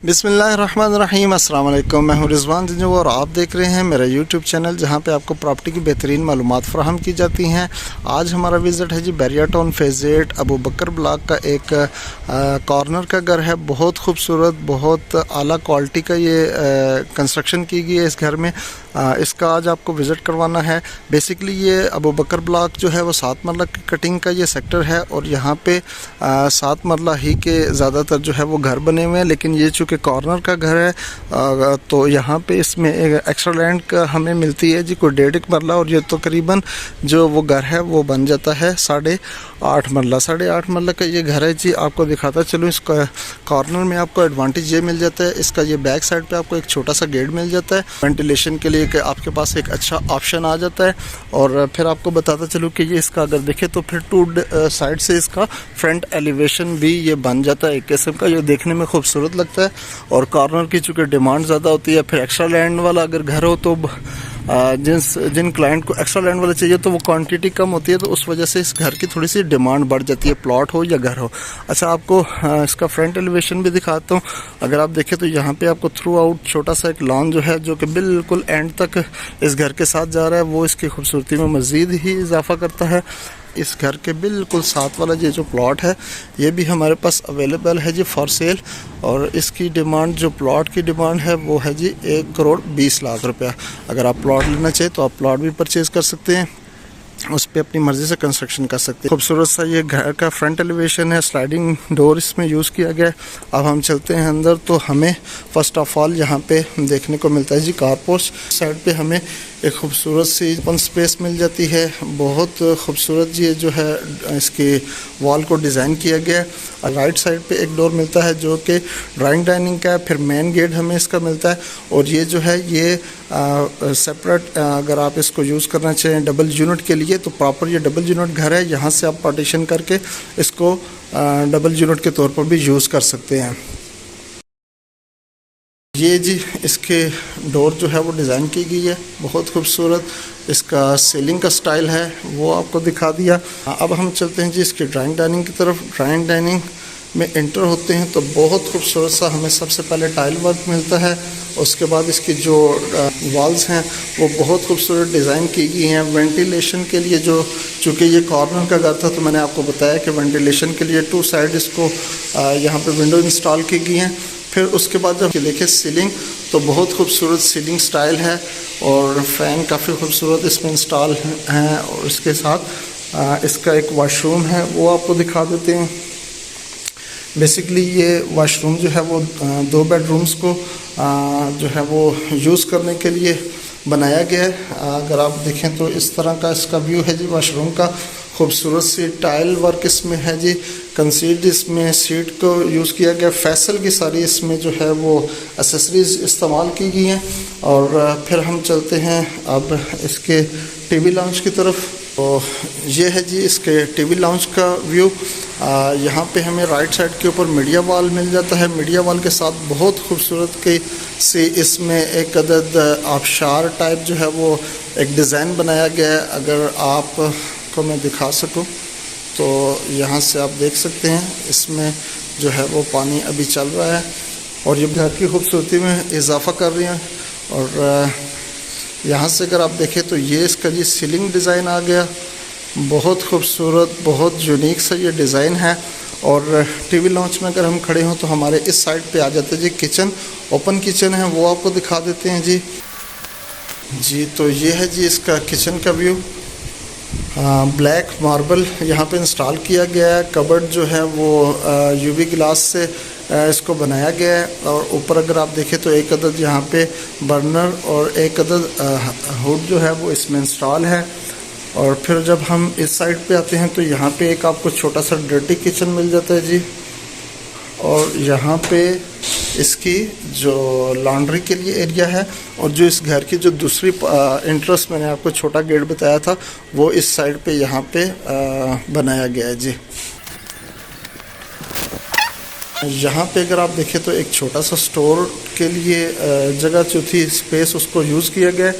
बिस्मिल्लाहिर्रहमानिर्रहीम। अस्सलाम वालेकुम। मैं हूं रिजवान जिंजो और आप देख रहे हैं मेरा यूट्यूब चैनल जहां पे आपको प्रॉपर्टी की बेहतरीन मालूमात फराहम की जाती हैं। आज हमारा विज़िट है जी बैरिया टाउन फेज़ 8 अबू बकर ब्लॉक का एक कॉर्नर का घर है। बहुत खूबसूरत, बहुत आला क्वालिटी का ये कंस्ट्रक्शन की गई है इस घर में। इसका आज आपको विज़िट करवाना है। बेसिकली ये अबू बकर ब्लॉक जो है वो 7 मरला की कटिंग का ये सेक्टर है और यहाँ पे 7 मरला ही के ज़्यादातर जो है वो घर बने हुए हैं, लेकिन ये चूँकि कॉर्नर का घर है तो यहाँ पे इसमें एक एक्स्ट्रा लैंड का हमें मिलती है जी कोई 1.5 मरला, और ये तो करीबन जो वो घर है वो बन जाता है 8.5 मरला। 8.5 मरला का ये घर है जी। आपको दिखाता चलूँ, इस कॉर्नर में आपको एडवांटेज ये मिल जाता है, इसका ये बैक साइड पे आपको एक छोटा सा गेट मिल जाता है वेंटिलेशन के लिए, कि आपके पास एक अच्छा ऑप्शन आ जाता है। और फिर आपको बताता चलूँ कि ये इसका अगर देखें तो फिर 2 साइड से इसका फ्रंट एलिवेशन भी ये बन जाता है एक किस्म का, ये देखने में खूबसूरत लगता है। और कॉर्नर की चूँकि डिमांड ज़्यादा होती है, फिर एक्स्ट्रा लैंड वाला अगर घर हो तो जिन क्लाइंट को एक्स्ट्रा लैंड वाला चाहिए तो वो क्वांटिटी कम होती है, तो उस वजह से इस घर की थोड़ी सी डिमांड बढ़ जाती है, प्लॉट हो या घर हो। अच्छा, आपको इसका फ्रंट एलिवेशन भी दिखाता हूँ। अगर आप देखें तो यहाँ पे आपको थ्रू आउट छोटा सा एक लॉन जो है जो कि बिल्कुल एंड तक इस घर के साथ जा रहा है, वो इसकी खूबसूरती में मज़ीद ही इजाफा करता है। इस घर के बिल्कुल साथ वाला ये जो प्लॉट है ये भी हमारे पास अवेलेबल है जी फॉर सेल, और इसकी डिमांड जो प्लॉट की डिमांड है वो है जी 1,20,00,000 रुपया। अगर आप प्लॉट लेना चाहें तो आप प्लॉट भी परचेज़ कर सकते हैं, उस पर अपनी मर्ज़ी से कंस्ट्रक्शन कर सकते हैं। खूबसूरत सा ये घर का फ्रंट एलिवेशन है, स्लाइडिंग डोर इसमें यूज़ किया गया है। अब हम चलते हैं अंदर तो हमें फ़र्स्ट ऑफ ऑल यहाँ पे देखने को मिलता है जी कारपोर्च। साइड पे हमें एक खूबसूरत सी ओपन स्पेस मिल जाती है। बहुत खूबसूरत ये जो है इसके वॉल को डिज़ाइन किया गया है। राइट साइड पे एक डोर मिलता है जो कि ड्राइंग डाइनिंग का है, फिर मेन गेट हमें इसका मिलता है। और ये जो है ये सेपरेट अगर आप इसको यूज़ करना चाहें डबल यूनिट के लिए तो प्रॉपर ये डबल यूनिट घर है। यहाँ से आप पार्टीशन करके इसको डबल यूनिट के तौर पर भी यूज़ कर सकते हैं। ये जी इसके डोर जो है वो डिज़ाइन की गई है, बहुत खूबसूरत। इसका सीलिंग का स्टाइल है वो आपको दिखा दिया। अब हम चलते हैं जी इसकी ड्राइंग डाइनिंग की तरफ। ड्राइंग डाइनिंग में एंटर होते हैं तो बहुत खूबसूरत सा हमें सबसे पहले टाइल वर्क मिलता है। उसके बाद इसकी जो वॉल्स हैं वो बहुत खूबसूरत डिज़ाइन की गई हैं। वेंटिलेशन के लिए जो चूँकि ये कॉर्नर का घर था तो मैंने आपको बताया कि वेंटिलेशन के लिए 2 साइड इसको यहाँ पे विंडो इंस्टॉल की गई हैं। फिर उसके बाद जब देखें सीलिंग तो बहुत खूबसूरत सीलिंग स्टाइल है और फ़ैन काफ़ी खूबसूरत इसमें इंस्टॉल हैं। और इसके साथ इसका एक वॉशरूम है वो आपको दिखा देते हैं। बेसिकली ये वॉशरूम जो है वो 2 बेडरूम्स को जो है वो यूज़ करने के लिए बनाया गया है। अगर आप देखें तो इस तरह का इसका व्यू है जी वॉशरूम का। खूबसूरत सी टाइल वर्क इसमें है जी। कंसील्ड इसमें सीट को यूज़ किया गया। फैसल की सारी इसमें जो है वो एसेसरीज इस्तेमाल की गई हैं। और फिर हम चलते हैं अब इसके टीवी लाउंज की तरफ। तो ये है जी इसके टीवी लाउंज का व्यू। यहाँ पे हमें राइट साइड के ऊपर मीडिया वॉल मिल जाता है। मीडिया वॉल के साथ बहुत खूबसूरत के से इसमें एक अदद आबशार टाइप जो है वो एक डिज़ाइन बनाया गया है। अगर आप को मैं दिखा सकूं तो यहाँ से आप देख सकते हैं इसमें जो है वो पानी अभी चल रहा है और ये घर की खूबसूरती में इजाफा कर रही हैं। और यहाँ से अगर आप देखें तो ये इसका जी सीलिंग डिज़ाइन आ गया, बहुत खूबसूरत, बहुत यूनिक सा ये डिज़ाइन है। और टीवी लॉन्च में अगर हम खड़े हों तो हमारे इस साइड पे आ जाते हैं जी किचन। ओपन किचन है वो आपको दिखा देते हैं जी। तो ये है जी इसका किचन का व्यू। ब्लैक मार्बल यहाँ पे इंस्टॉल किया गया है। कबर्ड जो है वो यूवी ग्लास से इसको बनाया गया है। और ऊपर अगर आप देखें तो एक अदद यहाँ पे बर्नर और एक अदद हुड जो है वो इसमें इंस्टॉल है। और फिर जब हम इस साइड पे आते हैं तो यहाँ पे एक आपको छोटा सा डर्टी किचन मिल जाता है जी। और यहाँ पे इसकी जो लॉन्ड्री के लिए एरिया है। और जो इस घर की जो दूसरी इंट्रेस्ट मैंने आपको छोटा गेट बताया था वो इस साइड पे यहाँ पे बनाया गया है जी। यहाँ पे अगर आप देखें तो एक छोटा सा स्टोर के लिए जगह जो थी स्पेस उसको यूज़ किया गया है।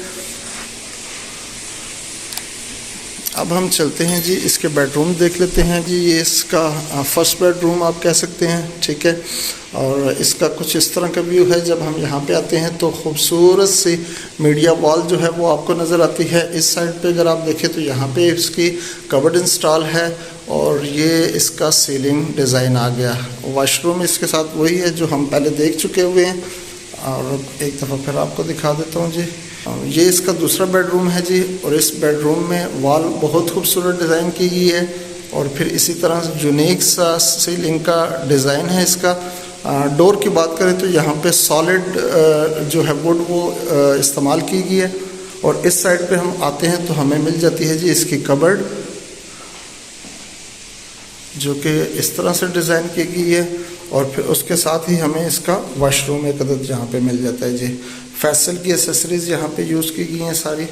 अब हम चलते हैं जी, इसके बेडरूम देख लेते हैं जी। ये इसका फर्स्ट बेडरूम आप कह सकते हैं, ठीक है। और इसका कुछ इस तरह का व्यू है। जब हम यहाँ पे आते हैं तो खूबसूरत सी मीडिया वॉल जो है वो आपको नज़र आती है। इस साइड पे अगर आप देखें तो यहाँ पे इसकी कबर्ड इंस्टॉल है और ये इसका सीलिंग डिज़ाइन आ गया। वॉशरूम इसके साथ वही है जो हम पहले देख चुके हुए हैं। और एक दफ़ा फिर आपको दिखा देता हूँ जी। ये इसका दूसरा बेडरूम है जी। और इस बेडरूम में वॉल बहुत खूबसूरत डिज़ाइन की गई है और फिर इसी तरह यूनिक सा सीलिंग का डिज़ाइन है इसका। डोर की बात करें तो यहाँ पे सॉलिड जो है वुड वो इस्तेमाल की गई है। और इस साइड पे हम आते हैं तो हमें मिल जाती है जी इसकी कबर्ड, जो कि इस तरह से डिज़ाइन की गई है। और फिर उसके साथ ही हमें इसका वॉशरूम एक अदद यहाँ पे मिल जाता है जी। फैसल की एसेसरीज़ यहाँ पे यूज़ की गई हैं सारी।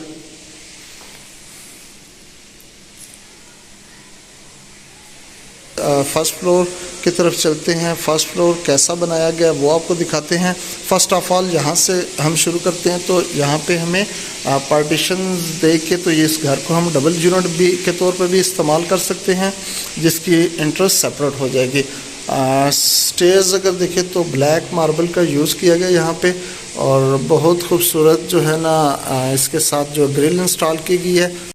फर्स्ट फ्लोर की तरफ चलते हैं। फर्स्ट फ्लोर कैसा बनाया गया वो आपको दिखाते हैं। फ़र्स्ट ऑफ़ ऑल यहाँ से हम शुरू करते हैं तो यहाँ पे हमें पार्टीशन दे के तो ये इस घर को हम डबल यूनिट भी के तौर पर भी इस्तेमाल कर सकते हैं, जिसकी इंटरेस्ट सेपरेट हो जाएगी। स्टेयर्स अगर देखें तो ब्लैक मार्बल का यूज़ किया गया यहाँ पे और बहुत खूबसूरत जो है ना इसके साथ जो ग्रिल इंस्टॉल की गई है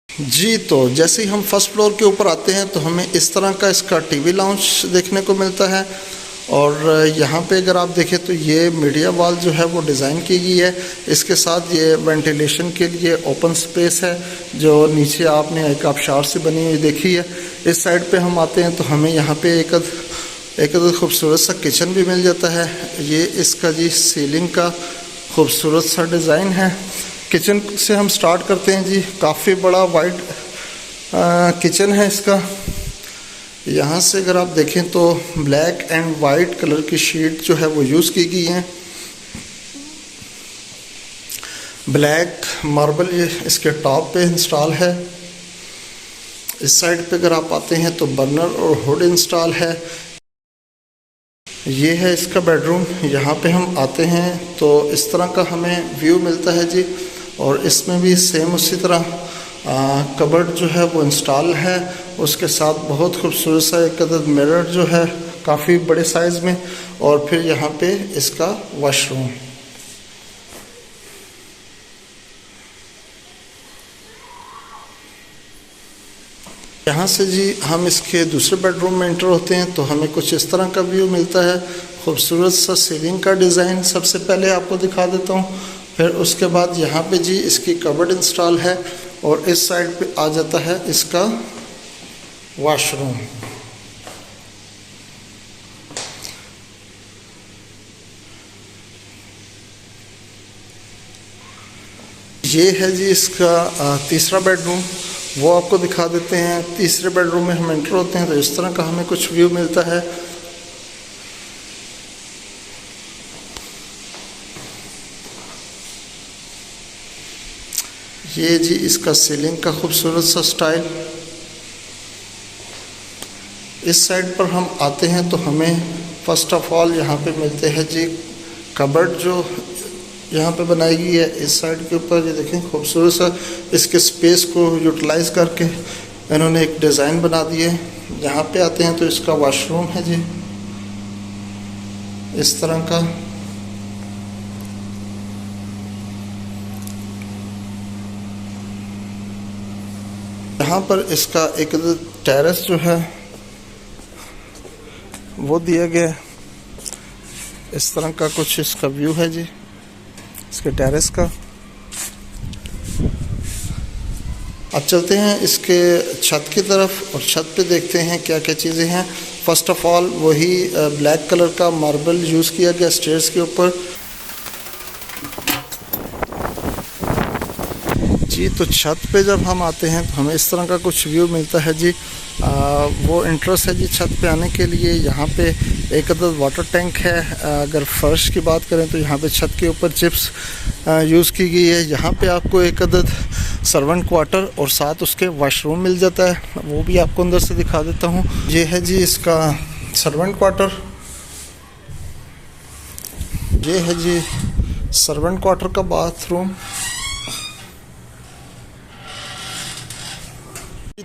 जी। तो जैसे ही हम फर्स्ट फ्लोर के ऊपर आते हैं तो हमें इस तरह का इसका टीवी लाउंज देखने को मिलता है। और यहाँ पे अगर आप देखें तो ये मीडिया वॉल जो है वो डिज़ाइन की गई है। इसके साथ ये वेंटिलेशन के लिए ओपन स्पेस है जो नीचे आपने एक आबशार से बनी हुई देखी है। इस साइड पे हम आते हैं तो हमें यहाँ पे एक खूबसूरत सा किचन भी मिल जाता है। ये इसका जी सीलिंग का खूबसूरत सा डिज़ाइन है। किचन से हम स्टार्ट करते हैं जी। काफ़ी बड़ा वाइड किचन है इसका। यहाँ से अगर आप देखें तो ब्लैक एंड वाइट कलर की शीट जो है वो यूज़ की गई है। ब्लैक मार्बल ये इसके टॉप पे इंस्टॉल है। इस साइड पे अगर आप आते हैं तो बर्नर और हुड इंस्टॉल है। ये है इसका बेडरूम। यहाँ पे हम आते हैं तो इस तरह का हमें व्यू मिलता है जी। और इसमें भी सेम उसी तरह कबर्ड जो है वो इंस्टॉल है। उसके साथ बहुत खूबसूरत सा एक अदद मिरर जो है काफ़ी बड़े साइज़ में। और फिर यहाँ पे इसका वॉशरूम। यहाँ से जी हम इसके दूसरे बेडरूम में एंटर होते हैं तो हमें कुछ इस तरह का व्यू मिलता है। खूबसूरत सा सीलिंग का डिज़ाइन सबसे पहले आपको दिखा देता हूँ। फिर उसके बाद यहाँ पे जी इसकी कबर्ड इंस्टॉल है और इस साइड पे आ जाता है इसका वॉशरूम। ये है जी इसका तीसरा बेडरूम, वो आपको दिखा देते हैं। तीसरे बेडरूम में हम एंटर होते हैं तो इस तरह का हमें कुछ व्यू मिलता है। ये जी इसका सीलिंग का खूबसूरत सा स्टाइल। इस साइड पर हम आते हैं तो हमें फर्स्ट ऑफ ऑल यहाँ पे मिलते हैं जी कबर्ड जो यहाँ पे बनाई गई है। इस साइड के ऊपर ये देखें खूबसूरत सा इसके स्पेस को यूटिलाइज करके इन्होंने एक डिज़ाइन बना दिए। यहाँ पे आते हैं तो इसका वॉशरूम है जी इस तरह का। यहाँ पर इसका एक टेरेस जो है वो दिया गया। इस तरह का कुछ इसका व्यू है जी इसके टेरेस का। अब चलते हैं इसके छत की तरफ और छत पे देखते हैं क्या क्या चीज़ें हैं। फर्स्ट ऑफ ऑल वही ब्लैक कलर का मार्बल यूज़ किया गया स्टेयर्स के ऊपर जी। तो छत पे जब हम आते हैं तो हमें इस तरह का कुछ व्यू मिलता है जी। वो इंटरेस्ट है जी छत पे आने के लिए। यहाँ पे एक अदद वाटर टैंक है। अगर फर्श की बात करें तो यहाँ पे छत के ऊपर चिप्स यूज़ की गई है। यहाँ पे आपको एक अदद सर्वेंट क्वार्टर और साथ उसके वॉशरूम मिल जाता है, वो भी आपको अंदर से दिखा देता हूँ। ये है जी इसका सर्वेंट क्वार्टर। ये है जी सर्वेंट क्वार्टर का बाथरूम।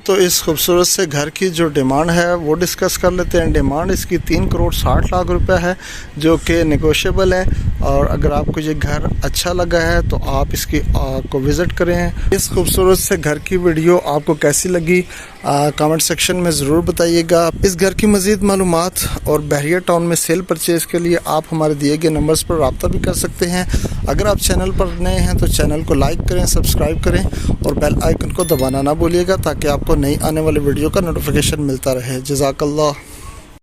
तो इस खूबसूरत से घर की जो डिमांड है वो डिस्कस कर लेते हैं। डिमांड इसकी 3,60,00,000 रुपये है, जो कि नेगोशिएबल है। और अगर आपको ये घर अच्छा लगा है तो आप इसकी को विज़िट करें। इस खूबसूरत से घर की वीडियो आपको कैसी लगी कमेंट सेक्शन में ज़रूर बताइएगा। इस घर की मज़ीद मालूमात और बहरिया टाउन में सेल परचेज़ के लिए आप हमारे दिए गए नंबर्स पर रब्ता भी कर सकते हैं। अगर आप चैनल पर नए हैं तो चैनल को लाइक करें, सब्सक्राइब करें और बेल आइकन को दबाना ना भूलिएगा, ताकि आपको नई आने वाली वीडियो का नोटिफिकेशन मिलता रहे। जज़ाकल्लाह।